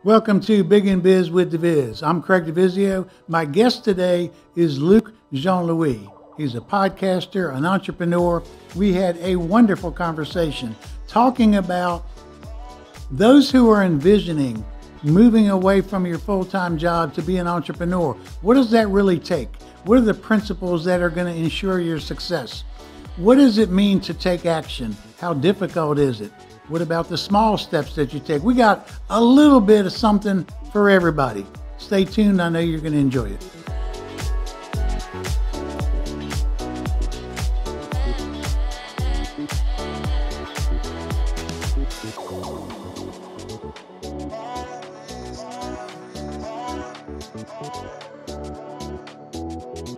Welcome to Big in Biz with DiViz. I'm Craig DiVizzio. My guest today is Luc Jean-Louis. He's a podcaster, an entrepreneur. We had a wonderful conversation talking about those who are envisioning moving away from your full-time job to be an entrepreneur. What does that really take? What are the principles that are going to ensure your success? What does it mean to take action? How difficult is it? What about the small steps that you take? We got a little bit of something for everybody. Stay tuned. I know you're going to enjoy it.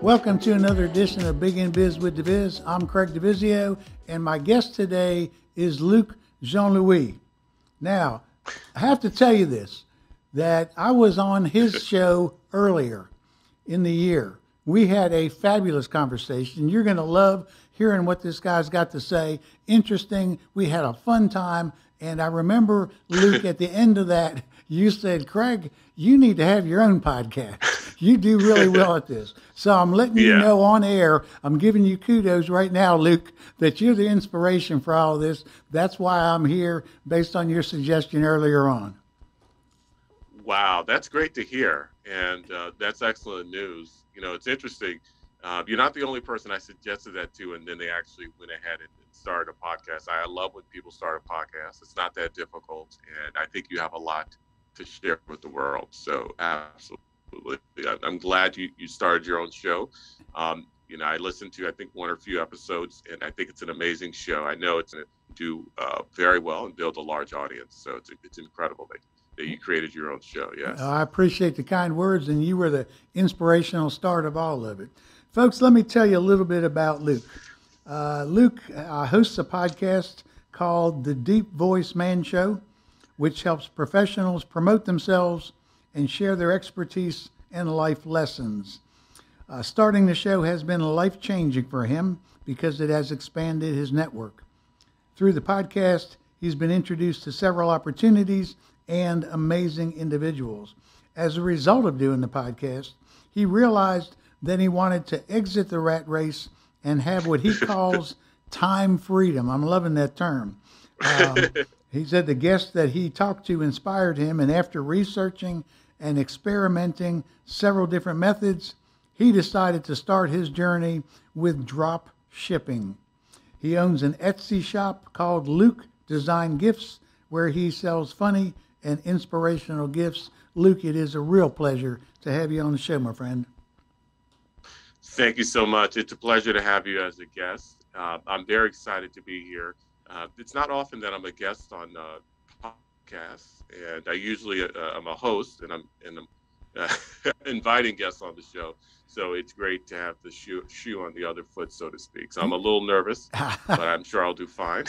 Welcome to another edition of Big in Biz with DiViz. I'm Craig DiVizzio, and my guest today is Luc Jean-Louis. Now, I have to tell you this, that I was on his show earlier in the year. We had a fabulous conversation. You're going to love hearing what this guy's got to say. Interesting. We had a fun time. And I remember, Luc, at the end of that, you said, Craig, you need to have your own podcast. You do really well at this. So I'm letting you know on air, I'm giving you kudos right now, Luc, that you're the inspiration for all of this. That's why I'm here, based on your suggestion earlier on. Wow, that's great to hear. And that's excellent news. You know, it's interesting. You're not the only person I suggested that to, and then they actually went ahead and started a podcast. I love when people start a podcast. It's not that difficult, and I think you have a lot to share with the world. So absolutely. I'm glad you started your own show. You know, I listened to, I think, one or few episodes, and I think it's an amazing show. I know it's going to do very well and build a large audience. So it's incredible that you created your own show. Yes. I appreciate the kind words, and you were the inspirational start of all of it. Folks, let me tell you a little bit about Luc. Luc hosts a podcast called The Deep Voice Man Show, which helps professionals promote themselves and share their expertise and life lessons. Starting the show has been life-changing for him because it has expanded his network. Through the podcast, he's been introduced to several opportunities and amazing individuals. As a result of doing the podcast, he realized that he wanted to exit the rat race and have what he calls time freedom. I'm loving that term. He said the guests that he talked to inspired him, and after researching and experimenting several different methods, he decided to start his journey with drop shipping. He owns an Etsy shop called Luc Design Gifts, where he sells funny and inspirational gifts. Luc, it is a real pleasure to have you on the show, my friend. Thank you so much. It's a pleasure to have you as a guest. I'm very excited to be here. It's not often that I'm a guest on podcasts, and I usually I'm a host, and I'm inviting guests on the show. So it's great to have the shoe on the other foot, so to speak. So I'm a little nervous, but I'm sure I'll do fine.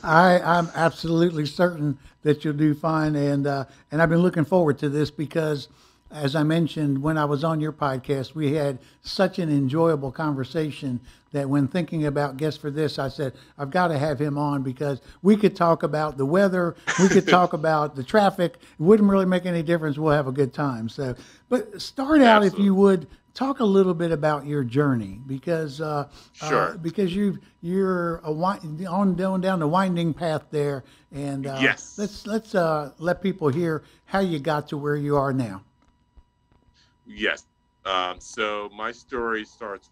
I'm absolutely certain that you'll do fine, and I've been looking forward to this because, as I mentioned, when I was on your podcast, we had such an enjoyable conversation that when thinking about guests for this, I said, I've got to have him on because we could talk about the weather. We could talk about the traffic. It wouldn't really make any difference. We'll have a good time. So, but start out, if you would, talk a little bit about your journey because because you're going down the winding path there. And let's let people hear how you got to where you are now. Yes. So my story starts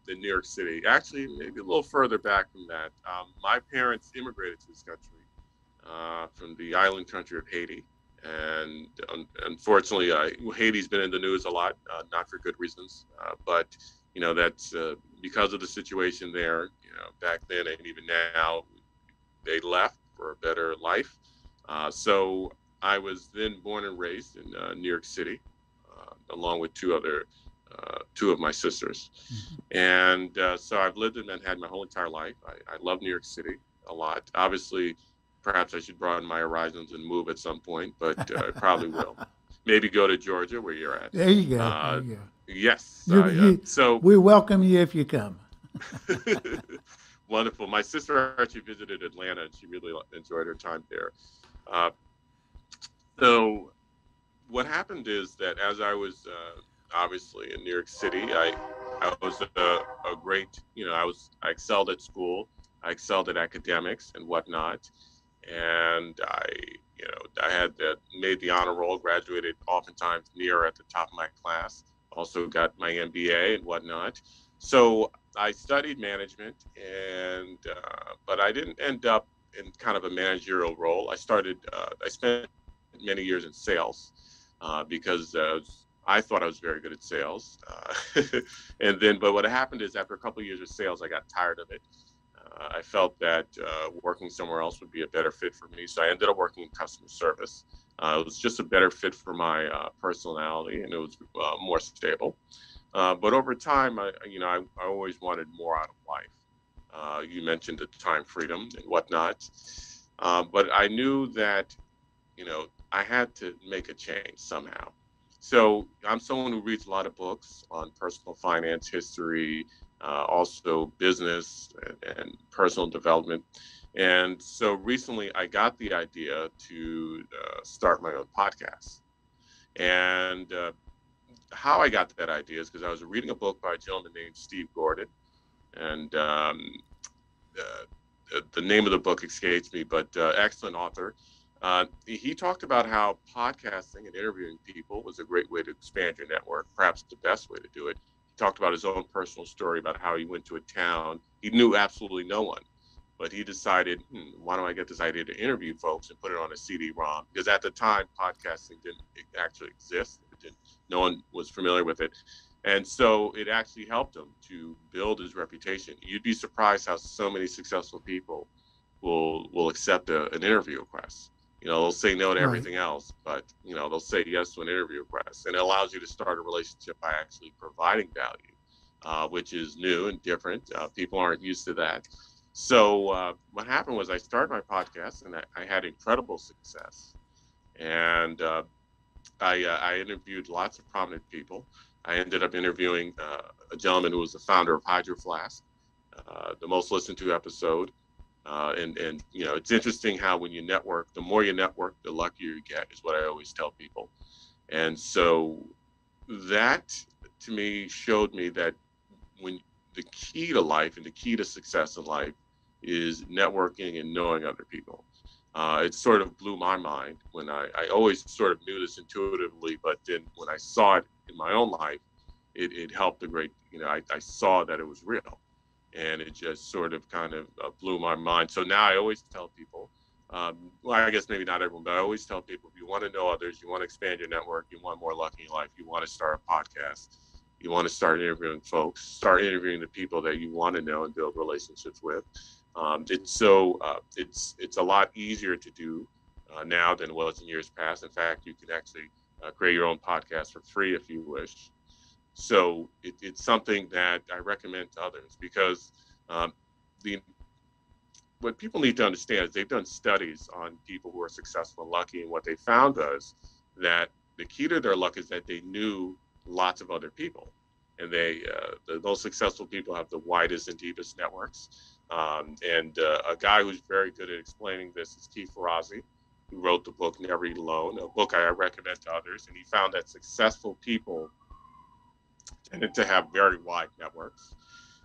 in New York City. Actually, maybe a little further back from that. My parents immigrated to this country from the island country of Haiti. And unfortunately, Haiti's been in the news a lot, not for good reasons. But, you know, that's because of the situation there, you know, back then and even now, they left for a better life. So I was then born and raised in New York City, along with two of my sisters. Mm-hmm. And so I've lived in Manhattan my whole entire life. I love New York City a lot. Obviously, perhaps I should broaden my horizons and move at some point, but I probably will. Maybe go to Georgia, where you're at. There you go. Yes. So we welcome you if you come. Wonderful. My sister actually visited Atlanta, and she really enjoyed her time there. So what happened is that as I was obviously in New York City, I was a great, I excelled at school, I excelled at academics and whatnot, and I had made the honor roll, graduated oftentimes near at the top of my class. Also got my MBA and whatnot. So I studied management, and but I didn't end up in kind of a managerial role. I spent many years in sales because I thought I was very good at sales. And then, but what happened is after a couple of years of sales, I got tired of it. I felt that working somewhere else would be a better fit for me. So I ended up working in customer service. It was just a better fit for my personality, and it was more stable. But over time, I always wanted more out of life. You mentioned the time freedom and whatnot. But I knew that I had to make a change somehow. So I'm someone who reads a lot of books on personal finance, history, also business and personal development. And so recently I got the idea to start my own podcast. And how I got that idea is because I was reading a book by a gentleman named Steve Gordon. And the name of the book escapes me, but excellent author. He talked about how podcasting and interviewing people was a great way to expand your network, perhaps the best way to do it. He talked about his own personal story about how he went to a town. He knew absolutely no one, but he decided, why don't I get this idea to interview folks and put it on a CD-ROM? Because at the time, podcasting didn't actually exist. No one was familiar with it. And so it actually helped him to build his reputation. You'd be surprised how so many successful people will accept an interview request. They'll say no to Right. everything else, but they'll say yes to an interview request, and it allows you to start a relationship by actually providing value, which is new and different. People aren't used to that. So what happened was I started my podcast, and I had incredible success. And I interviewed lots of prominent people. I ended up interviewing a gentleman who was the founder of Hydro Flask, the most listened to episode. And it's interesting how when you network, the more you network, the luckier you get, is what I always tell people. And so that to me showed me that when the key to life and the key to success in life is networking and knowing other people. It sort of blew my mind when I always sort of knew this intuitively, but then when I saw it in my own life, it helped a great, I saw that it was real. And it just sort of kind of blew my mind. So now I always tell people, well, I guess maybe not everyone, but I always tell people, if you want to know others, you want to expand your network, you want more luck in your life, you want to start a podcast, you want to start interviewing folks, start interviewing the people that you want to know and build relationships with. It's a lot easier to do now than it was in years past. In fact, you can actually create your own podcast for free if you wish. So it's something that I recommend to others because the what people need to understand is they've done studies on people who are successful and lucky, and what they found was that the key to their luck is that they knew lots of other people, and the most successful people have the widest and deepest networks. And a guy who's very good at explaining this is Keith Ferrazzi, who wrote the book Never Eat Alone, a book I recommend to others, and he found that successful people tended to have very wide networks.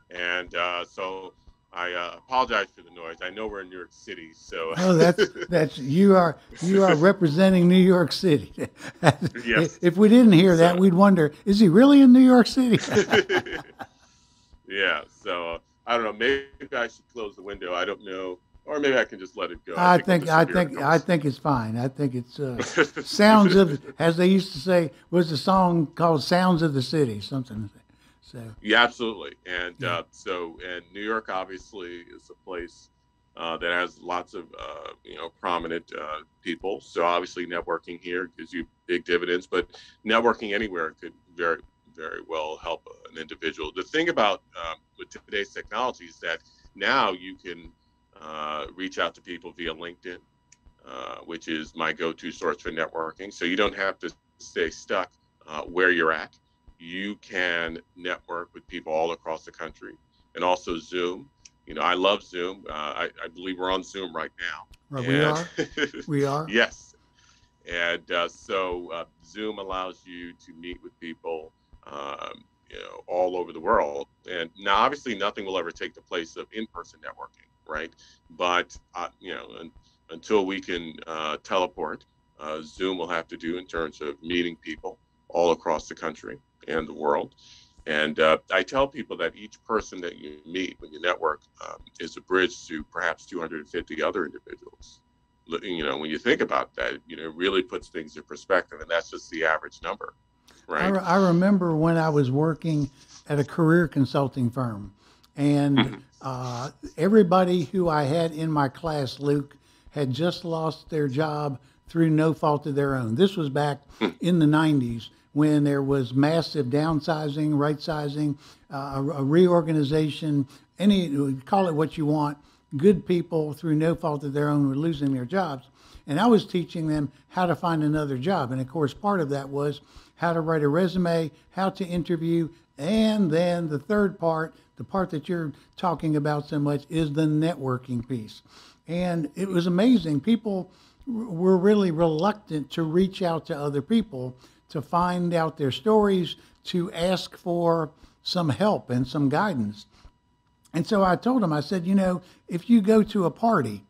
And so I apologize for the noise. I know we're in New York City, so Oh, that's you are representing New York City. yes. If we didn't hear that, So we'd wonder, is he really in New York City? yeah. So I don't know. Maybe I should close the window. I don't know, or maybe I can just let it go. I I think when think the I spirit think I comes. think it's fine. I think it's sounds of, as they used to say, was a song called "Sounds of the City," something like that. So Yeah, absolutely. And yeah, and New York obviously is a place that has lots of prominent people. So obviously networking here gives you big dividends, but networking anywhere could very well help an individual. The thing about with today's technology is that now you can reach out to people via LinkedIn, which is my go-to source for networking. So you don't have to stay stuck where you're at. You can network with people all across the country, and also Zoom. I love Zoom. I believe we're on Zoom right now. right. We And are. We are. yes, And so Zoom allows you to meet with people, all over the world. And now, obviously, nothing will ever take the place of in-person networking, right? But until we can teleport, Zoom will have to do in terms of meeting people all across the country and the world. And I tell people that each person that you meet when you network is a bridge to perhaps 250 other individuals. When you think about that, it really puts things in perspective, and that's just the average number, right? I remember when I was working at a career consulting firm, and everybody who I had in my class, Luke, had just lost their job through no fault of their own. This was back in the 90s when there was massive downsizing, right sizing, a reorganization, call it what you want. Good people through no fault of their own were losing their jobs. And I was teaching them how to find another job. And of course, part of that was how to write a resume, how to interview, and then the third part, the part that you're talking about so much, is the networking piece. And it was amazing. People were really reluctant to reach out to other people to find out their stories, to ask for some help and some guidance. And so I told them, I said, if you go to a party,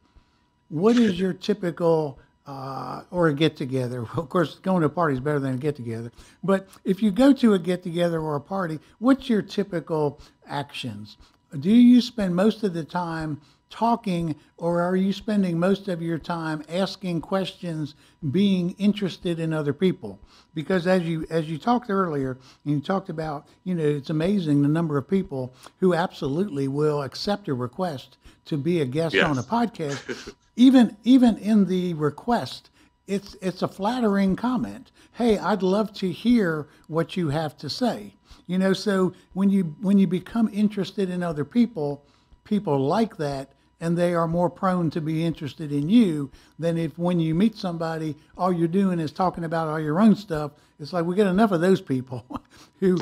what is your typical, or a get together? Of course, going to a party is better than a get together. But if you go to a get together or a party, what's your typical actions? Do you spend most of the time talking, or are you spending most of your time asking questions, being interested in other people? Because as you talked earlier, and you talked about, it's amazing the number of people who absolutely will accept a request to be a guest on a podcast. Even in the request, it's a flattering comment. Hey, I'd love to hear what you have to say. So when you become interested in other people, people like that, and they are more prone to be interested in you than if when you meet somebody, all you're doing is talking about all your own stuff. It's like we get enough of those people who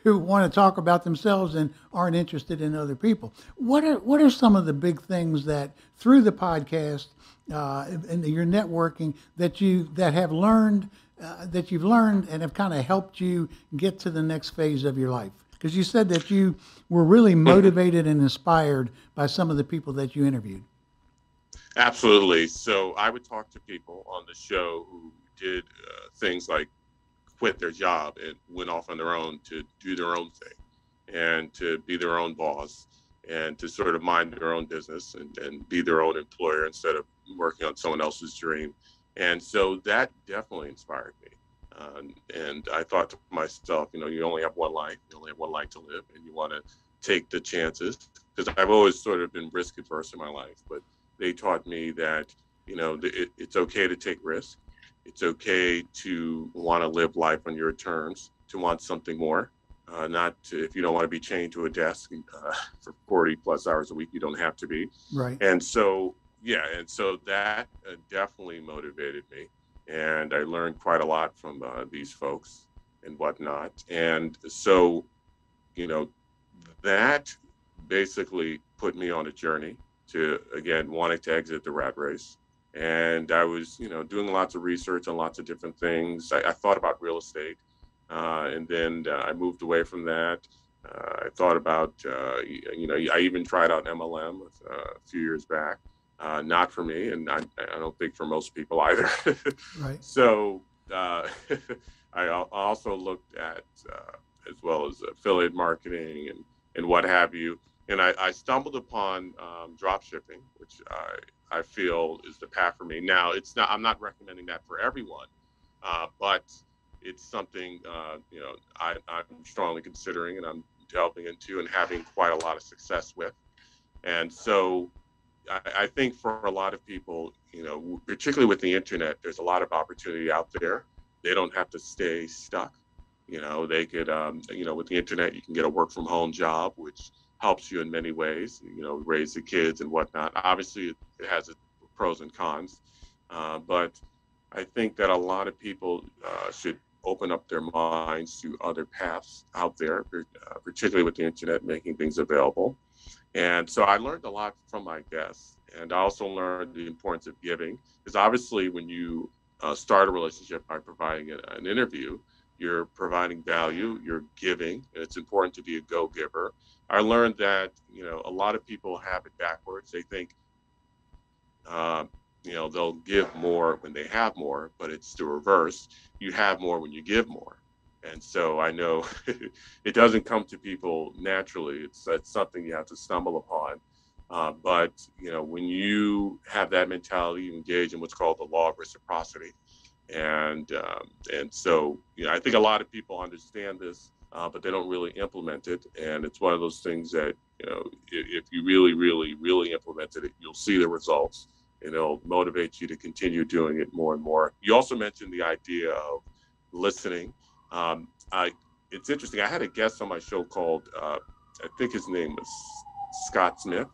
want to talk about themselves and aren't interested in other people. What are some of the big things that through the podcast and your networking that you've learned and have kind of helped you get to the next phase of your life? Because you said that you were really motivated and inspired by some of the people that you interviewed. Absolutely. So I would talk to people on the show who did things like quit their job and went off on their own to do their own thing and to be their own boss and to sort of mind their own business and be their own employer instead of working on someone else's dream. And so that definitely inspired me. And I thought to myself, you only have one life, to live, and you want to take the chances. Because I've always sort of been risk adverse in my life, but they taught me that, it's okay to take risks. It's okay to want to live life on your terms, to want something more, if you don't want to be chained to a desk for 40 plus hours a week, you don't have to be. Right. And so that definitely motivated me. And I learned quite a lot from these folks and whatnot. And so, that basically put me on a journey to, again, wanting to exit the rat race. And I was, doing lots of research on lots of different things. I thought about real estate. And then I moved away from that. I thought about, I even tried out MLM a few years back. Not for me, and I don't think for most people either. Right. So I also looked at, as well as affiliate marketing and what have you. And I stumbled upon drop shipping, which I feel is the path for me. Now, I'm not recommending that for everyone, but it's something, I'm strongly considering and I'm delving into and having quite a lot of success with. And so I think for a lot of people, particularly with the internet, there's a lot of opportunity out there. They don't have to stay stuck. They could, with the internet, you can get a work from home job, which helps you in many ways, raise the kids and whatnot. Obviously, it has its pros and cons, but I think that a lot of people should open up their minds to other paths out there, particularly with the internet making things available. And so I learned a lot from my guests, and I also learned the importance of giving, because obviously when you start a relationship by providing an interview. You're providing value, you're giving, and it's important to be a go-giver. I learned that, a lot of people have it backwards. They think, they'll give more when they have more, but it's the reverse. You have more when you give more. And so I know it doesn't come to people naturally. It's something you have to stumble upon. But when you have that mentality, you engage in what's called the law of reciprocity. And so, I think a lot of people understand this, but they don't really implement it. And it's one of those things that, if you really, really, really implemented it, you'll see the results, and it'll motivate you to continue doing it more and more. You also mentioned the idea of listening. It's interesting. I had a guest on my show called, I think his name was Scott Smith.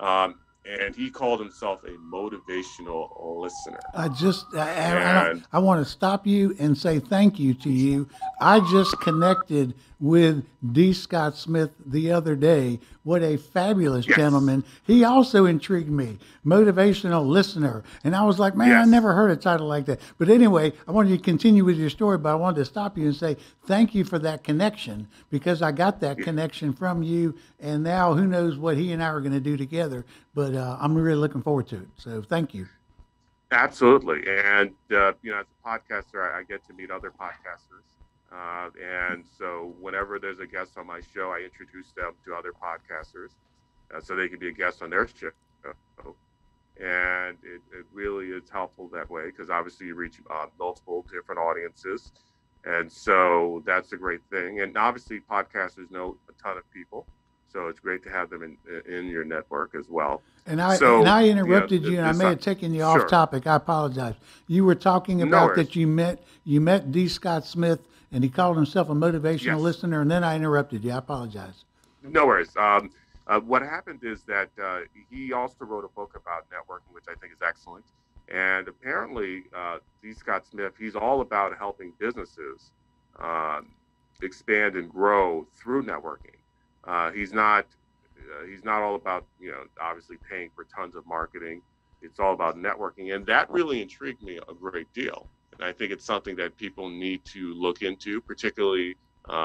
And he called himself a motivational listener. I want to stop you and say thank you to you. I just connected with D. Scott Smith the other day. What a fabulous gentleman. He also intrigued me, motivational listener. And I was like, man, I never heard a title like that. But anyway, I wanted you to continue with your story, but I wanted to stop you and say thank you for that connection, because I got that connection from you. And now who knows what he and I are going to do together. But I'm really looking forward to it. So thank you. Absolutely. And, as a podcaster, I get to meet other podcasters. And so whenever there's a guest on my show, I introduce them to other podcasters so they can be a guest on their show. And it really is helpful that way, because obviously you reach multiple different audiences. And so that's a great thing. And obviously podcasters know a ton of people. So it's great to have them in your network as well. And I interrupted you, and I may have taken you off topic. I apologize. You were talking about that you met D. Scott Smith, and he called himself a motivational listener, and then I interrupted you. I apologize. No worries. What happened is that he also wrote a book about networking, which I think is excellent. And apparently, D. Scott Smith, he's all about helping businesses expand and grow through networking. He's not all about, obviously paying for tons of marketing. It's all about networking. And that really intrigued me a great deal. And I think it's something that people need to look into, particularly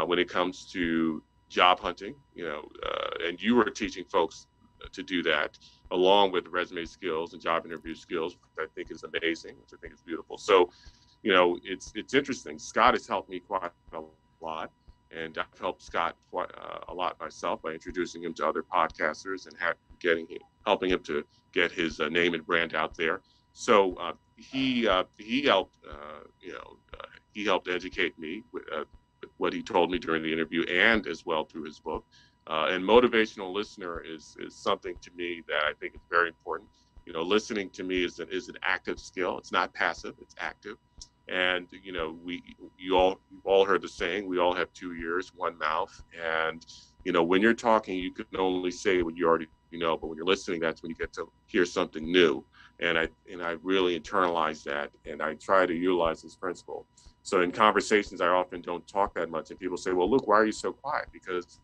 when it comes to job hunting, and you were teaching folks to do that along with resume skills and job interview skills, which I think is amazing, which I think is beautiful. So, it's interesting. Scott has helped me quite a lot. And I've helped Scott quite a lot myself by introducing him to other podcasters and helping him to get his name and brand out there. So he helped educate me with what he told me during the interview, and as well through his book. And motivational listener is something to me that I think is very important. Listening to me is an active skill. It's not passive. It's active. And you've all heard the saying, we all have 2 ears, one mouth. And when you're talking, you can only say what you already know, but when you're listening, that's when you get to hear something new. And I really internalize that, and I try to utilize this principle. So in conversations, I often don't talk that much, and people say, well, Luke, why are you so quiet? Because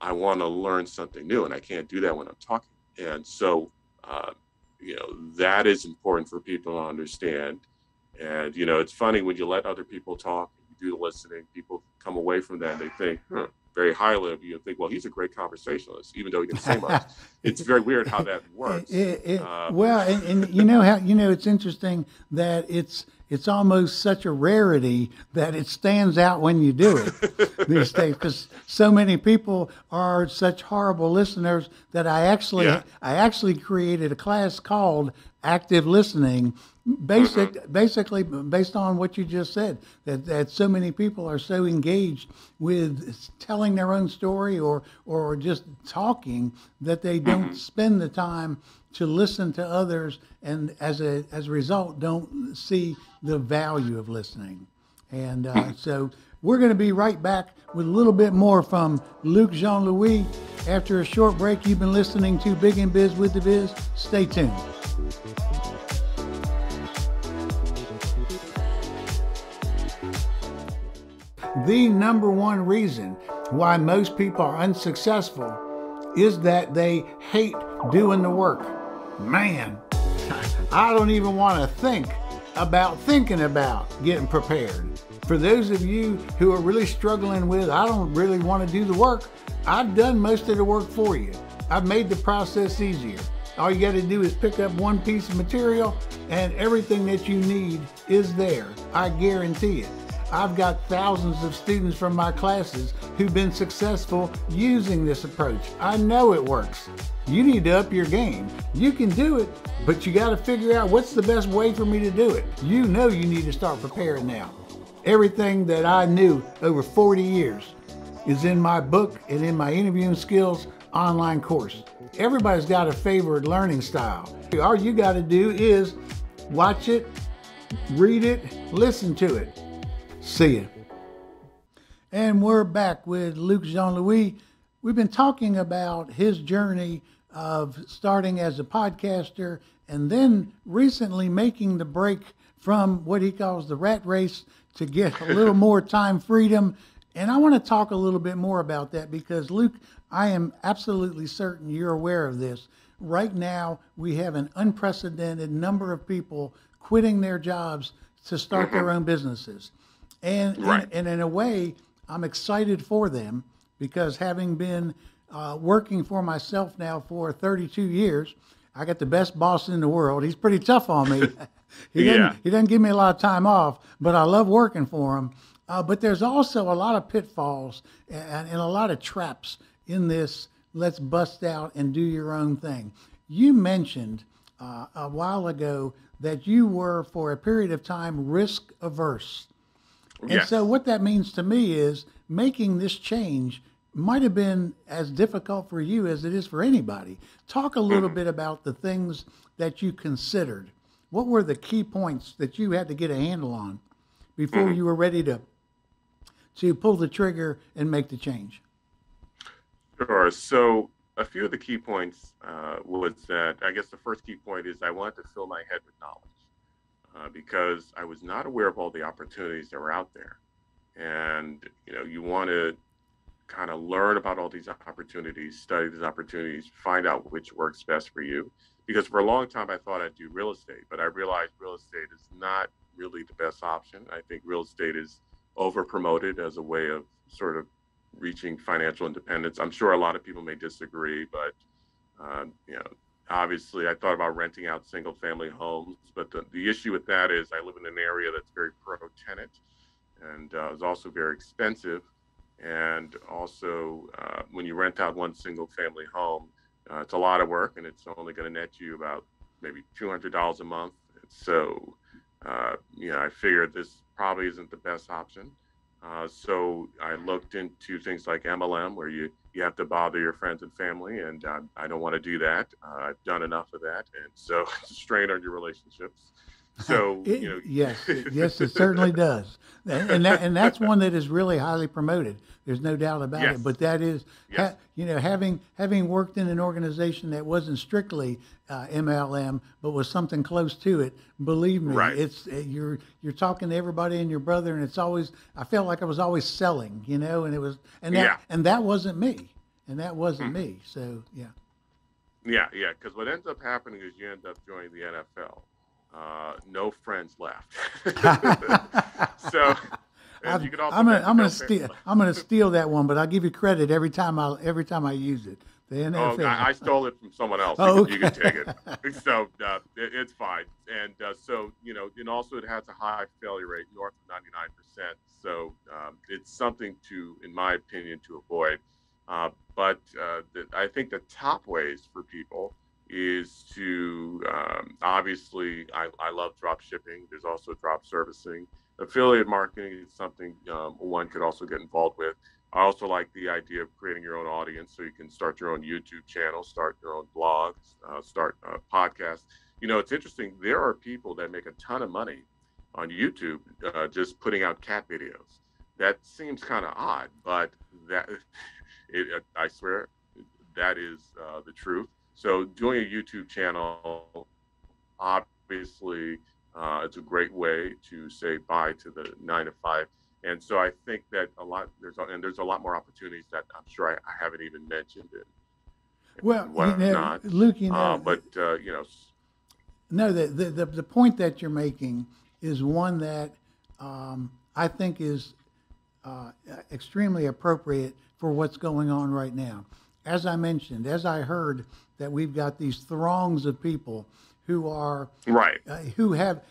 I want to learn something new, and I can't do that when I'm talking. And so that is important for people to understand. And, it's funny when you let other people talk, you do the listening, people come away from that and they think very highly of you and think, well, he's a great conversationalist, even though he didn't say much. It's very weird how that works. It's interesting that it's almost such a rarity that it stands out when you do it these days, because so many people are such horrible listeners that I actually created a class called Active Listening, basically based on what you just said, that so many people are so engaged with telling their own story or just talking that they don't spend the time to listen to others, and as a result don't see the value of listening. And so we're going to be right back with a little bit more from Luc Jean-Louis after a short break. You've been listening to Big in Biz with DiViz. Stay tuned. The number one reason why most people are unsuccessful is that they hate doing the work. Man, I don't even want to think about thinking about getting prepared. For those of you who are really struggling with, I don't really want to do the work, I've done most of the work for you. I've made the process easier. All you got to do is pick up one piece of material and everything that you need is there. I guarantee it. I've got thousands of students from my classes who've been successful using this approach. I know it works. You need to up your game. You can do it, but you got to figure out what's the best way for me to do it. You know you need to start preparing now. Everything that I knew over 40 years is in my book and in my interviewing skills online course. Everybody's got a favorite learning style. All you got to do is watch it, read it, listen to it. See ya. And we're back with Luc Jean-Louis. We've been talking about his journey of starting as a podcaster and then recently making the break from what he calls the rat race to get a little more time freedom. And I want to talk a little bit more about that because, Luc, I am absolutely certain you're aware of this. Right now, we have an unprecedented number of people quitting their jobs to start their own businesses. And, Right. and in a way, I'm excited for them because having been working for myself now for 32 years, I got the best boss in the world. He's pretty tough on me. He doesn't give me a lot of time off, but I love working for him. But there's also a lot of pitfalls and a lot of traps in this. Let's bust out and do your own thing. You mentioned a while ago that you were, for a period of time, risk averse. And Yes. so what that means to me is making this change might have been as difficult for you as it is for anybody. Talk a little bit about the things that you considered. What were the key points that you had to get a handle on before you were ready to pull the trigger and make the change? Sure. So a few of the key points was that, I guess the first key point is I wanted to fill my head with knowledge because I was not aware of all the opportunities that were out there. And, you want to kind of learn about all these opportunities, study these opportunities, find out which works best for you. Because for a long time, I thought I'd do real estate, but I realized real estate is not really the best option. I think real estate is over promoted as a way of sort of reaching financial independence. I'm sure a lot of people may disagree, but obviously I thought about renting out single family homes, but the issue with that is I live in an area that's very pro-tenant and is also very expensive. And also when you rent out one single family home, it's a lot of work and it's only going to net you about maybe $200 a month. So, I figured this probably isn't the best option. So I looked into things like MLM, where you have to bother your friends and family, and I don't want to do that. I've done enough of that, and so it's a strain on your relationships. So yes, it certainly does, and that's one that is really highly promoted. There's no doubt about Yes. it. But that is, Yes. having worked in an organization that wasn't strictly MLM, but was something close to it. Believe me, Right. it's you're talking to everybody and your brother, and it's always. I felt like I was always selling, and it was, and that wasn't me, me. So yeah. Yeah, because what ends up happening is you end up joining the NFL. No friends left. So you can also I'm gonna steal that one, but I'll give you credit every time I use it. The NFL. Oh, I stole it from someone else. Oh, You can take it. So it's fine. And so and also it has a high failure rate, north of 99%. So it's something to, in my opinion, to avoid. But I think the top ways for people is to obviously I love drop shipping. There's also drop servicing. Affiliate marketing is something one could also get involved with. I also like the idea of creating your own audience, so you can start your own YouTube channel, start your own blogs, start podcasts. It's interesting. There are people that make a ton of money on YouTube just putting out cat videos. That seems kind of odd, but I swear that is the truth. So doing a YouTube channel, obviously, it's a great way to say bye to the 9-to-5. And so I think that there's a lot more opportunities that I'm sure I haven't even mentioned it. Well, Luke, no, the point that you're making is one that I think is extremely appropriate for what's going on right now. As I mentioned, as I heard that we've got these throngs of people who are Right. who have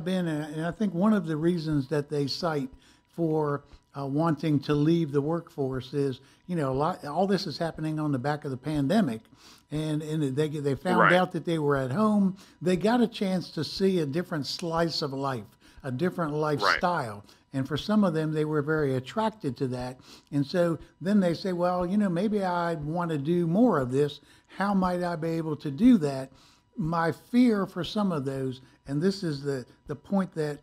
been, and I think one of the reasons that they cite for wanting to leave the workforce is, all this is happening on the back of the pandemic, and they found Right. out that they were at home. They got a chance to see a different slice of life, a different Right. lifestyle. And for some of them, they were very attracted to that. And so then they say, well, maybe I want to do more of this. How might I be able to do that? My fear for some of those, and this is the point that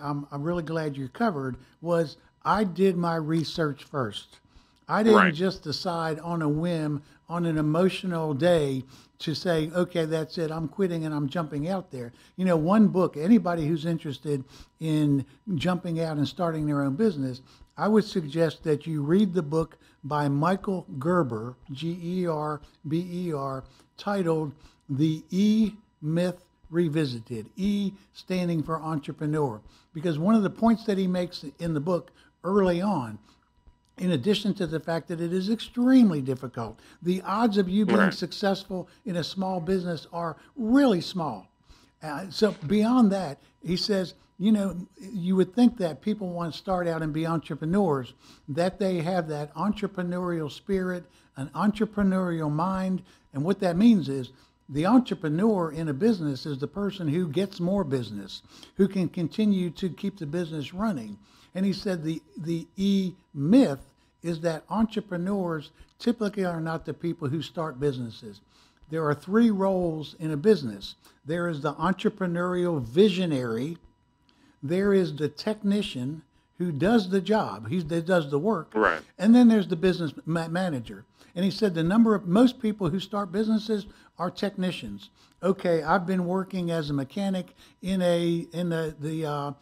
I'm really glad you covered, was I did my research first. I didn't Right. just decide on a whim on an emotional day to say, okay, that's it, I'm quitting and I'm jumping out there. One book, anybody who's interested in jumping out and starting their own business, I would suggest that you read the book by Michael Gerber, Gerber, titled The E Myth Revisited, E standing for entrepreneur. Because one of the points that he makes in the book early on, in addition to the fact that it is extremely difficult, the odds of you being Right. successful in a small business are really small. So beyond that, he says, you would think that people want to start out and be entrepreneurs, that they have that entrepreneurial spirit, an entrepreneurial mind. And what that means is the entrepreneur in a business is the person who gets more business, who can continue to keep the business running. And he said the E myth is that entrepreneurs typically are not the people who start businesses. There are three roles in a business. There is the entrepreneurial visionary, there is the technician who does the job, he does the work, Right. and then there's the business manager. And he said the number of most people who start businesses are technicians. Okay, I've been working as a mechanic in the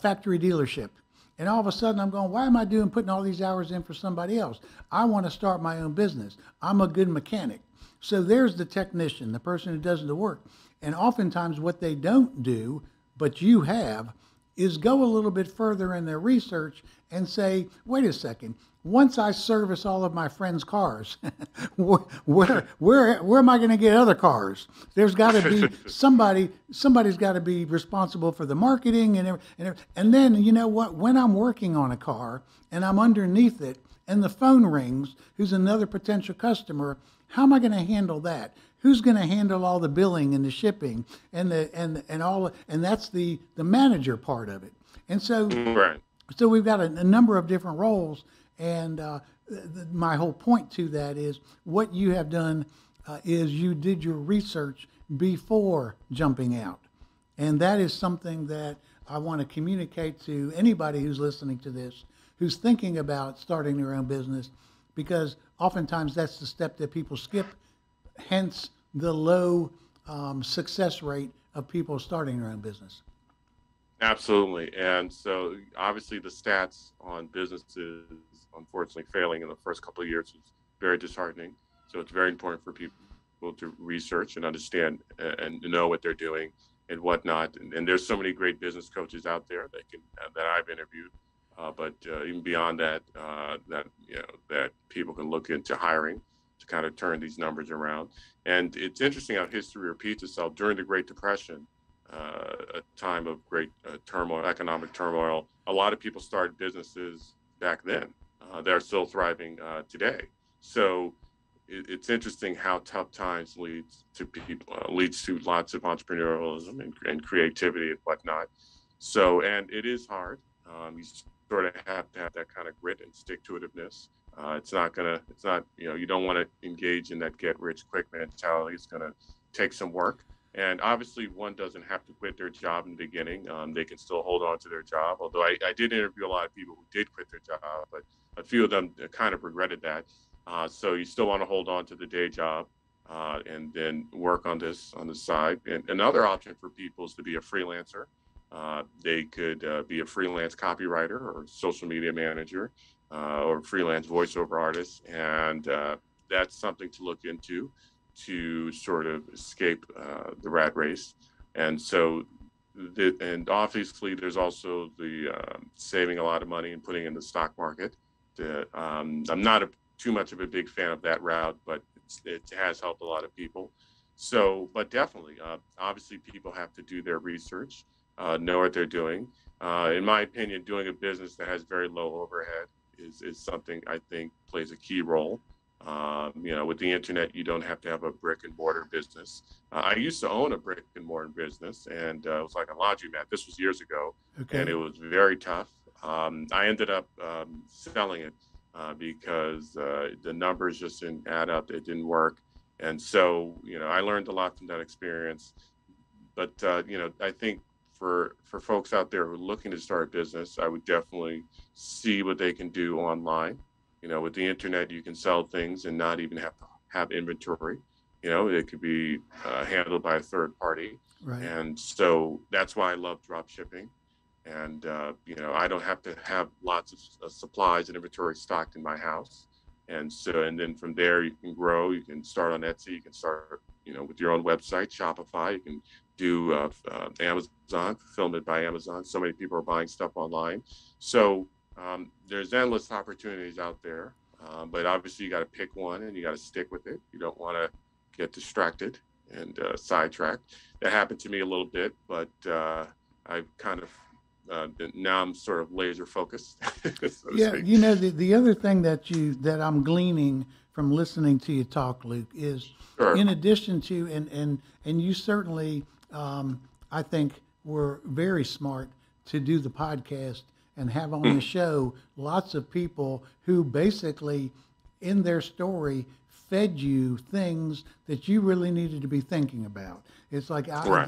factory dealership. And all of a sudden I'm going, why am I putting all these hours in for somebody else? I want to start my own business. I'm a good mechanic. So there's the technician, the person who does the work. And oftentimes what they don't do, but you have, is go a little bit further in their research and say, wait a second, once I service all of my friends' cars, where am I going to get other cars? There's got to be somebody's got to be responsible for the marketing and then you know what? When I'm working on a car and I'm underneath it and the phone rings, who's another potential customer, how am I going to handle that? Who's going to handle all the billing and the shipping and that's the manager part of it. And Right. so we've got a number of different roles, and my whole point to that is what you have done is you did your research before jumping out, and that is something that I want to communicate to anybody who's listening to this, who's thinking about starting their own business, because oftentimes that's the step that people skip, hence the low success rate of people starting their own business. Absolutely. And so obviously the stats on businesses unfortunately failing in the first couple of years is very disheartening. So it's very important for people to research and understand and know what they're doing and whatnot. And there's so many great business coaches out there that I've interviewed. But even beyond that, that people can look into hiring to kind of turn these numbers around. And it's interesting how history repeats itself. During the Great Depression, a time of great turmoil, economic turmoil, a lot of people started businesses back then. They're still thriving today. So it's interesting how tough times leads to people, leads to lots of entrepreneurialism and creativity and whatnot. So, and it is hard. You sort of have to have that kind of grit and stick to itiveness. You don't want to engage in that get rich quick mentality. It's going to take some work. And obviously, one doesn't have to quit their job in the beginning. They can still hold on to their job. Although I did interview a lot of people who did quit their job, but a few of them kind of regretted that. So you still want to hold on to the day job and then work on this on the side. And another option for people is to be a freelancer. They could be a freelance copywriter or social media manager or freelance voiceover artist. And that's something to look into to sort of escape the rat race. And so and obviously there's also the saving a lot of money and putting in the stock market. I'm not too much of a big fan of that route, but it has helped a lot of people. So, but definitely, obviously, people have to do their research, know what they're doing. In my opinion, doing a business that has very low overhead is something I think plays a key role. With the internet, you don't have to have a brick and mortar business. I used to own a brick and mortar business, and it was like a laundromat. This was years ago, and Okay. it was very tough. I ended up selling it because the numbers just didn't add up. It didn't work. And so, I learned a lot from that experience. But, I think for folks out there who are looking to start a business, I would definitely see what they can do online. With the internet, you can sell things and not even have to have inventory. It could be handled by a third party. Right. And so that's why I love drop shipping. And, I don't have to have lots of supplies and inventory stocked in my house. And then from there, you can grow. You can start on Etsy. You can start, with your own website, Shopify. You can do Amazon, fulfillment by Amazon. So many people are buying stuff online. So there's endless opportunities out there. But obviously, you got to pick one and you got to stick with it. You don't want to get distracted and sidetracked. That happened to me a little bit, but I've kind of now I'm sort of laser focused, so to Yeah, speak. the other thing that I'm gleaning from listening to you talk, Luke, is Sure. in addition to and you certainly I think were very smart to do the podcast and have on the Mhm. show lots of people who basically in their story fed you things that you really needed to be thinking about. It's like Right.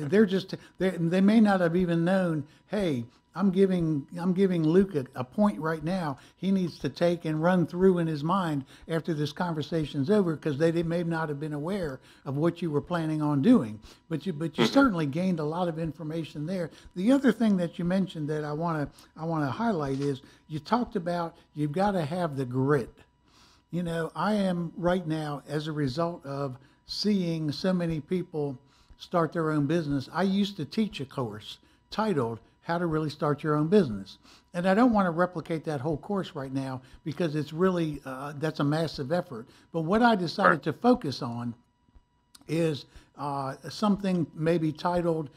they may not have even known, hey, I'm giving Luke a point right now he needs to take and run through in his mind after this conversation's over, because may not have been aware of what you were planning on doing. But you Mhm. certainly gained a lot of information there. The other thing that you mentioned that I want to highlight is you talked about you've got to have the grit. I am right now, as a result of seeing so many people start their own business. I used to teach a course titled How to Really Start Your Own Business. And I don't want to replicate that whole course right now because it's really, that's a massive effort. But what I Right. decided to focus on is something maybe titled,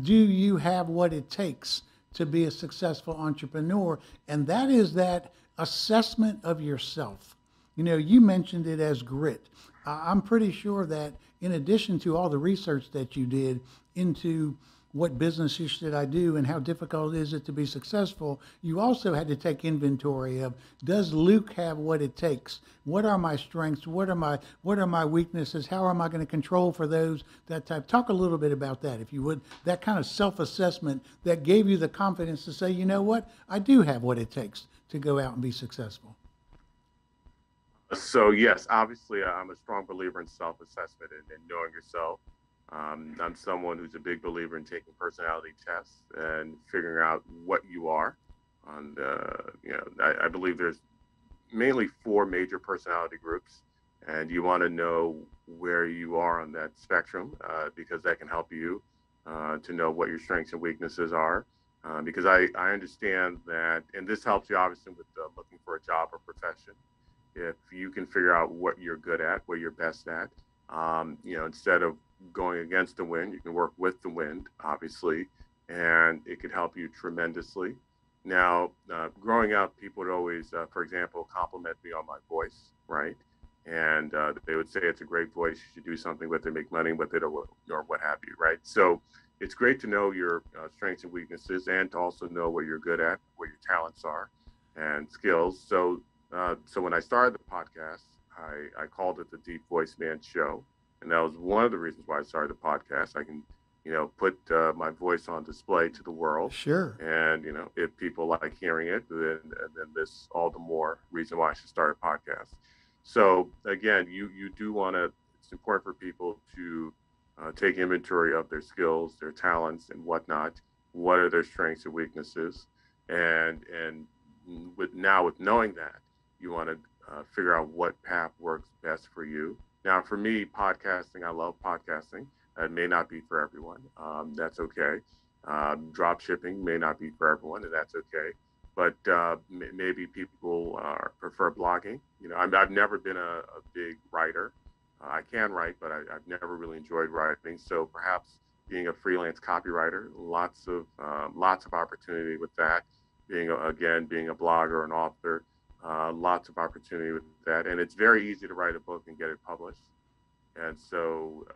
Do You Have What It Takes to Be a Successful Entrepreneur? And that is that assessment of yourself. You mentioned it as grit. I'm pretty sure that in addition to all the research that you did into what businesses should I do and how difficult is it to be successful, you also had to take inventory of, does Luke have what it takes? What are my strengths? What are my weaknesses? How am I going to control for those? That type. Talk a little bit about that, if you would. That kind of self-assessment that gave you the confidence to say, you know what, I do have what it takes to go out and be successful. So yes, obviously, I'm a strong believer in self-assessment and knowing yourself. I'm someone who's a big believer in taking personality tests and figuring out what you are. And I believe there's mainly four major personality groups, and you want to know where you are on that spectrum because that can help you to know what your strengths and weaknesses are. Because I understand that, and this helps you obviously with looking for a job or profession. If you can figure out what you're good at, what you're best at, instead of going against the wind, you can work with the wind, obviously, and it could help you tremendously. Now, growing up, people would always, for example, compliment me on my voice, right? And they would say it's a great voice. You should do something with it, make money with it, or what have you, right? So it's great to know your strengths and weaknesses, and to also know what you're good at, what your talents are, and skills. So when I started the podcast, I called it the Deep Voice Man Show, and that was one of the reasons why I started the podcast. I can, put my voice on display to the world, Sure. and if people like hearing it, then this all the more reason why I should start a podcast. So again, you do want to. It's important for people to take inventory of their skills, their talents, and whatnot. What are their strengths and weaknesses, and with knowing that, you want to figure out what path works best for you. Now, for me, podcasting, I love podcasting. It may not be for everyone. That's okay. Drop shipping may not be for everyone, and that's okay. But maybe people prefer blogging. I've never been a big writer. I can write, but I've never really enjoyed writing. So perhaps being a freelance copywriter, lots of opportunity with that. Being a blogger, an author, lots of opportunity with that. And it's very easy to write a book and get it published. And so,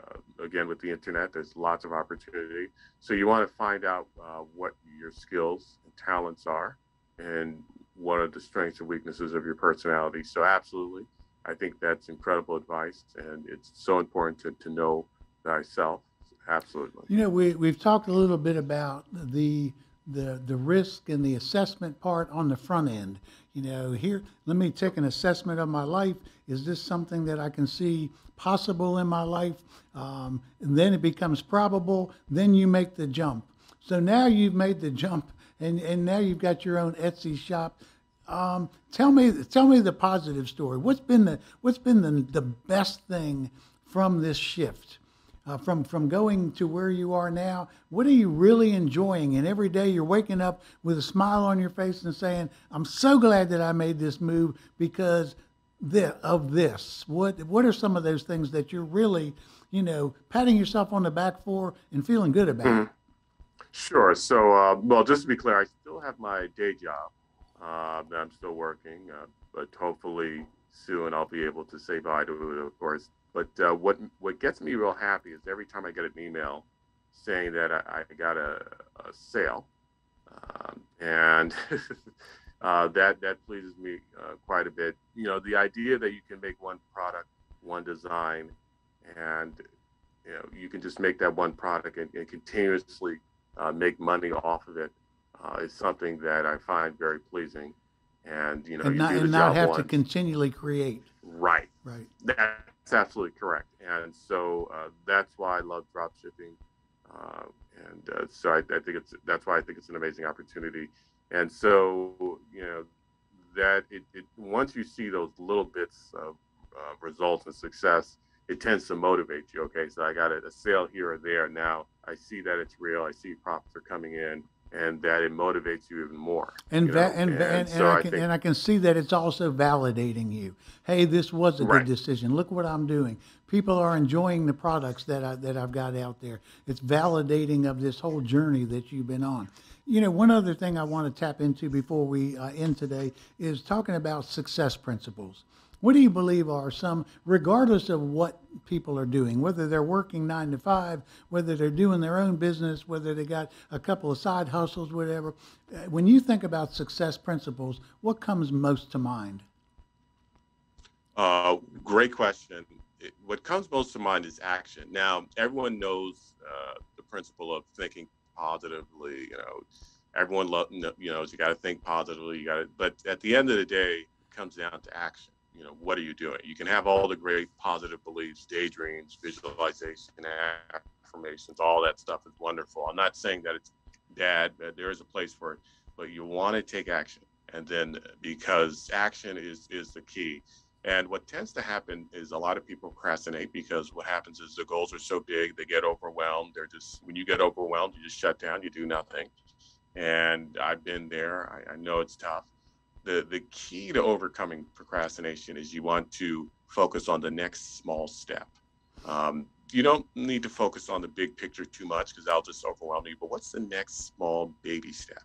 again, with the internet, there's lots of opportunity. So you want to find out what your skills and talents are and what are the strengths and weaknesses of your personality. So absolutely, I think that's incredible advice. And it's so important to know thyself. Absolutely. We've talked a little bit about the risk and the assessment part on the front end. Here, let me take an assessment of my life. Is this something that I can see possible in my life? And then it becomes probable. Then you make the jump. So now you've made the jump, and now you've got your own Etsy shop. Tell me the positive story. What's been the best thing from this shift? From going to where you are now, what are you really enjoying? And every day you're waking up with a smile on your face and saying, I'm so glad that I made this move because of this. What are some of those things that you're really, patting yourself on the back for and feeling good about? Mhm. Sure. So, well, just to be clear, I still have my day job that I'm still working, but hopefully soon I'll be able to say bye to it, of course. But what gets me real happy is every time I get an email saying that I got a sale, and that pleases me quite a bit. The idea that you can make one product, one design, and you can just make that one product and continuously make money off of it is something that I find very pleasing. And you do the And not job have to once. continually create. Right. Right. That's absolutely correct. And so that's why I love drop shipping. So I think that's why I think it's an amazing opportunity. And so, that it once you see those little bits of results and success, it tends to motivate you. Okay, so I got a sale here or there. Now I see that it's real. I see profits are coming in, and that it motivates you even more. And So I think I can see that it's also validating you. Hey, this was a good right. decision. Look what I'm doing. People are enjoying the products that I've got out there. It's validating of this whole journey that you've been on. One other thing I want to tap into before we end today is talking about success principles. What do you believe are some, regardless of what people are doing, whether they're working 9 to 5, whether they're doing their own business, whether they got a couple of side hustles, whatever. When you think about success principles, what comes most to mind? Great question. What comes most to mind is action. Now, everyone knows the principle of thinking positively. Everyone knows you got to think positively. But at the end of the day, it comes down to action. What are you doing? You can have all the great positive beliefs, daydreams, visualization, affirmations, all that stuff is wonderful. I'm not saying that it's bad, that there is a place for it, but you want to take action. And then because action is the key. And what tends to happen is a lot of people procrastinate because what happens is the goals are so big, they get overwhelmed. When you get overwhelmed, you just shut down, you do nothing. And I've been there. I know it's tough. The key to overcoming procrastination is you want to focus on the next small step. You don't need to focus on the big picture too much because that'll just overwhelm you. But what's the next small baby step,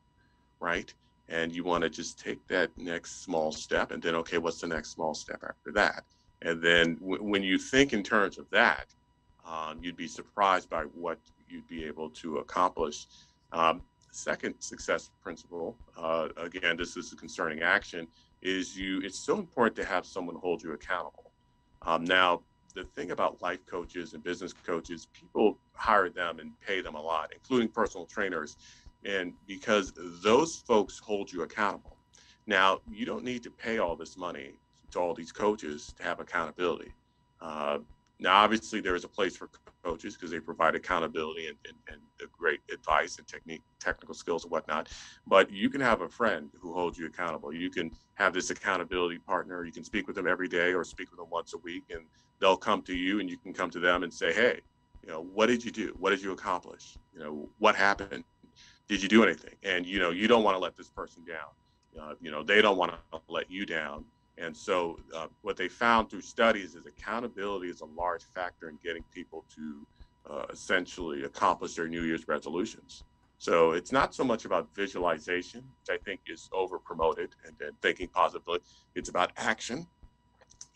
right? And you want to just take that next small step and then, okay, what's the next small step after that? And then when you think in terms of that, you'd be surprised by what you'd be able to accomplish. Second success principle, again, this is concerning action, is it's so important to have someone hold you accountable. Now, the thing about life coaches and business coaches, people hire them and pay them a lot, including personal trainers, and because those folks hold you accountable. Now, you don't need to pay all this money to all these coaches to have accountability. Now, obviously, there is a place for coaches because they provide accountability and great advice and technical skills and whatnot. But you can have a friend who holds you accountable. You can have this accountability partner. You can speak with them every day or speak with them once a week, and they'll come to you and you can come to them and say, hey, what did you do? What did you accomplish? What happened? did you do anything? And, you don't want to let this person down. They don't want to let you down. And so what they found through studies is accountability is a large factor in getting people to essentially accomplish their New Year's resolutions. So it's not so much about visualization, which I think is over promoted, and thinking positively. It's about action,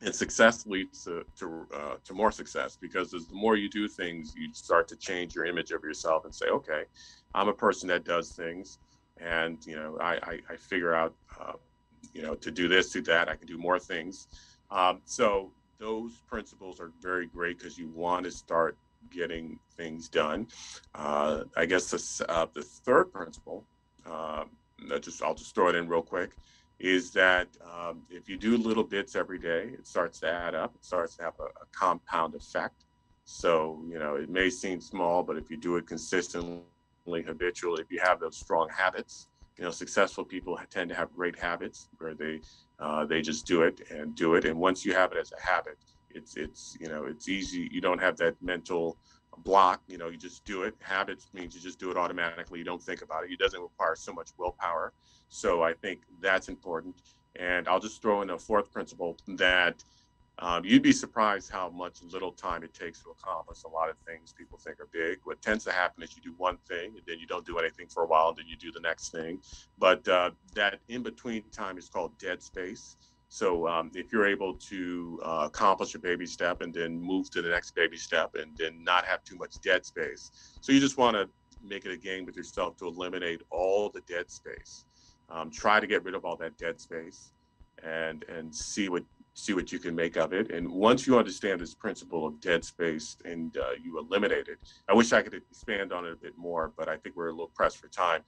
and success leads to more success, because as the more you do things, you start to change your image of yourself and say, okay, I'm a person that does things, and I figure out to do this, do that, I can do more things. So those principles are very great because you want to start getting things done. I guess the third principle, I'll just throw it in real quick, is that if you do little bits every day, it starts to add up. It starts to have a compound effect. So, it may seem small, but if you do it consistently, habitually, if you have those strong habits, successful people tend to have great habits where they just do it and do it. And once you have it as a habit, it's easy. You don't have that mental block. You just do it. Habits means you just do it automatically. You don't think about it. It doesn't require so much willpower. So I think that's important. And I'll just throw in a fourth principle that you'd be surprised how much little time it takes to accomplish a lot of things people think are big. What tends to happen is you do one thing and then you don't do anything for a while, and then you do the next thing. But that in-between time is called dead space. So if you're able to accomplish a baby step and then move to the next baby step and then not have too much dead space. So you just want to make it a game with yourself to eliminate all the dead space. Try to get rid of all that dead space and see what you can make of it. And once you understand this principle of dead space and you eliminate it, I wish I could expand on it a bit more, but I think we're a little pressed for time.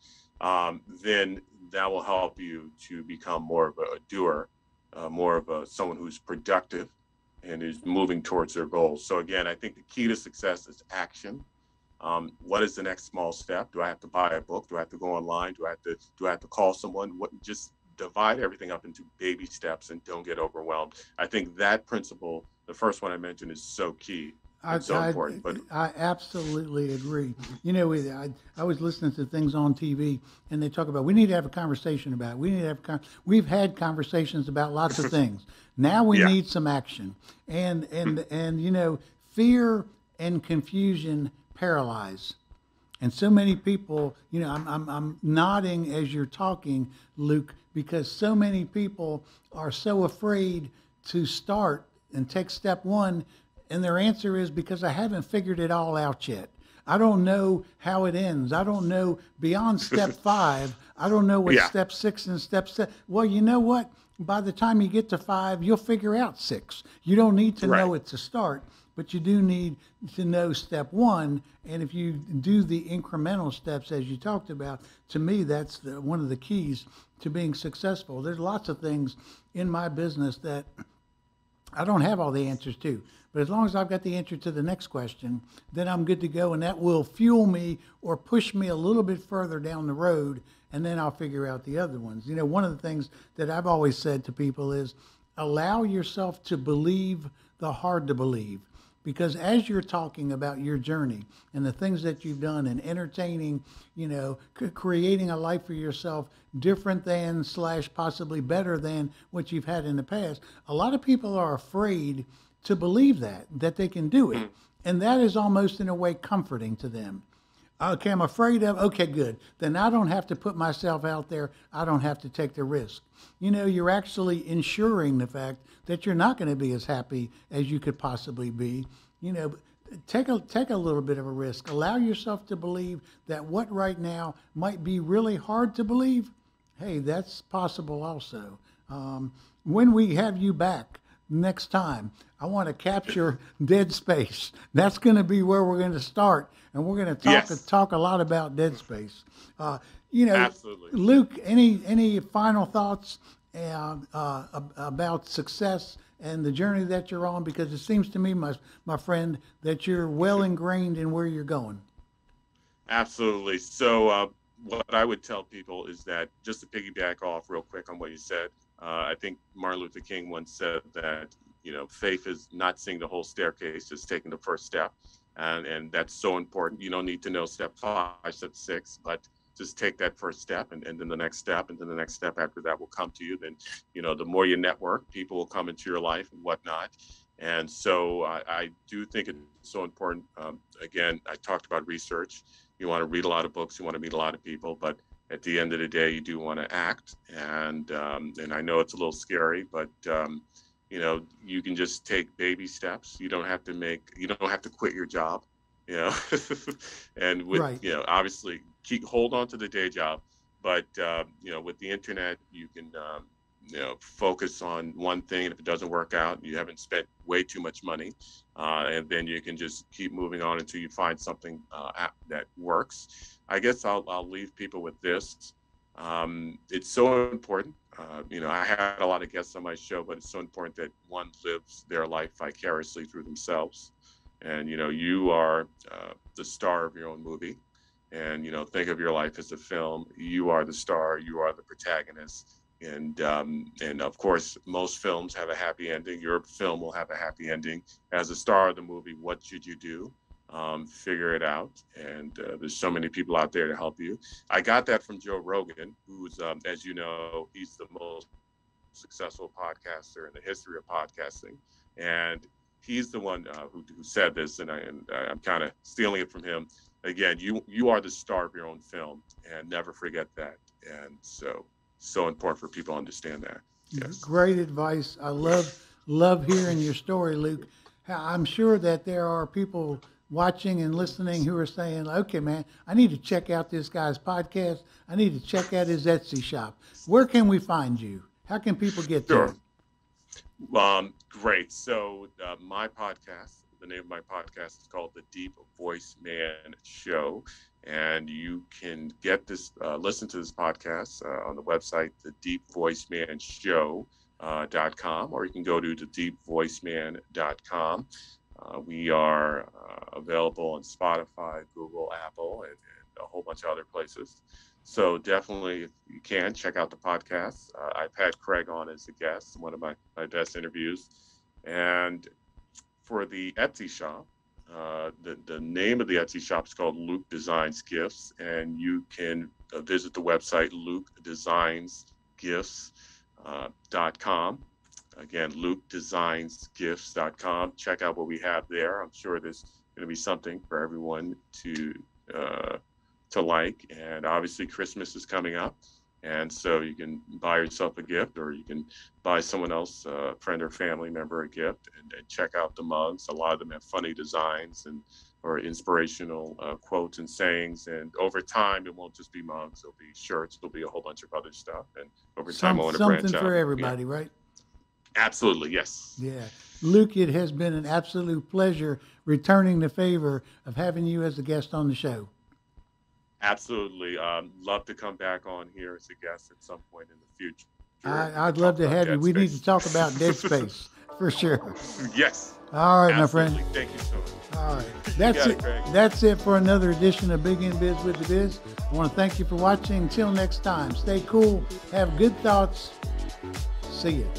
Then that will help you to become more of a doer, more of someone who's productive and is moving towards their goals. So again, I think the key to success is action. What is the next small step? Do I have to buy a book? Do I have to go online? Do I have to call someone? Just divide everything up into baby steps and don't get overwhelmed. I think that principle, the first one I mentioned, is so key. It's so important. But I absolutely agree. I was listening to things on TV, and they talk about we need to have a conversation about it. We need to have we've had conversations about lots of things. Now we yeah, need some action, and fear and confusion paralyze. And so many people, I'm nodding as you're talking, Luke, because so many people are so afraid to start and take step one. And their answer is because I haven't figured it all out yet. I don't know how it ends. I don't know beyond step 5. I don't know what yeah, step 6 and step 7. Well, you know what? By the time you get to 5, you'll figure out 6. You don't need to right. know it to start, but you do need to know step 1. And if you do the incremental steps as you talked about, to me, that's one of the keys to being successful. There's lots of things in my business that I don't have all the answers to. But as long as I've got the answer to the next question, then I'm good to go. And that will fuel me or push me a little bit further down the road. And then I'll figure out the other ones. One of the things that I've always said to people is allow yourself to believe the hard to believe. Because as you're talking about your journey and the things that you've done and entertaining, creating a life for yourself different than / possibly better than what you've had in the past, a lot of people are afraid to believe that they can do it. And that is almost in a way comforting to them. Okay, I'm afraid of, okay, good. Then I don't have to put myself out there. I don't have to take the risk. You're actually ensuring the fact that you're not going to be as happy as you could possibly be. Take a little bit of a risk. Allow yourself to believe that what right now might be really hard to believe, hey, that's possible also. When we have you back next time, I want to capture dead space. That's going to be where we're going to start, and we're going to talk a lot about dead space. Absolutely. Luke, any final thoughts about success and the journey that you're on? Because it seems to me, my friend, that you're well ingrained in where you're going. Absolutely. So what I would tell people is that, just to piggyback off real quick on what you said, I think Martin Luther King once said that, faith is not seeing the whole staircase, just taking the first step. And that's so important. You don't need to know step 5, step 6, but just take that first step, and then the next step, and then the next step after that will come to you. Then, the more you network, people will come into your life and whatnot. And so I do think it's so important. Again, I talked about research. You want to read a lot of books, you want to meet a lot of people, but at the end of the day, you do want to act. And I know it's a little scary, but you can just take baby steps. You don't have to quit your job, and with, Right. Obviously hold on to the day job, but with the internet, you can, focus on one thing. And if it doesn't work out, you haven't spent way too much money, and then you can just keep moving on until you find something that works. I guess I'll leave people with this. It's so important. I had a lot of guests on my show, but it's so important that one lives their life vicariously through themselves. And, you are the star of your own movie. And, think of your life as a film. You are the star, you are the protagonist. And of course, most films have a happy ending. Your film will have a happy ending. As a star of the movie, what should you do? Figure it out. And there's so many people out there to help you. I got that from Joe Rogan, who's, as you know, he's the most successful podcaster in the history of podcasting. And he's the one who said this, and I'm kind of stealing it from him. Again, you are the star of your own film, and never forget that. And so important for people to understand that. Yes. Great advice. I love hearing your story, Luke. I'm sure that there are people watching and listening who are saying, okay, man, I need to check out this guy's podcast. I need to check out his Etsy shop. Where can we find you? How can people get there? Great. So my podcast, the name of my podcast is called The Deep Voice Man Show. And you can get this, listen to this podcast on the website, thedeepvoicemanshow.com, or you can go to thedeepvoiceman.com. We are available on Spotify, Google, Apple, and a whole bunch of other places. So definitely, if you can, check out the podcast. I've had Craig on as a guest, one of my best interviews. And for the Etsy shop, the name of the Etsy shop is called Luke Designs Gifts, and you can visit the website lukedesignsgifts.com. Again, lukedesignsgifts.com. Check out what we have there. I'm sure there's going to be something for everyone to like. And obviously, Christmas is coming up, and so you can buy yourself a gift, or you can buy someone else, a friend or family member, a gift, and check out the mugs. A lot of them have funny designs or inspirational quotes and sayings. And over time, it won't just be mugs. It'll be shirts. There'll be a whole bunch of other stuff. And over time, I want to branch out. Something for everybody, right? Absolutely, yes. Yeah. Luke, it has been an absolute pleasure returning the favor of having you as a guest on the show. Absolutely. Love to come back on here as a guest at some point in the future. I'd love to have you. We need to talk about Dead Space for sure. Yes. All right, Absolutely. my friend. Thank you so much. All right. That's it. That's it for another edition of Big in Biz with DiViz. I want to thank you for watching. Until next time, stay cool, have good thoughts. See you.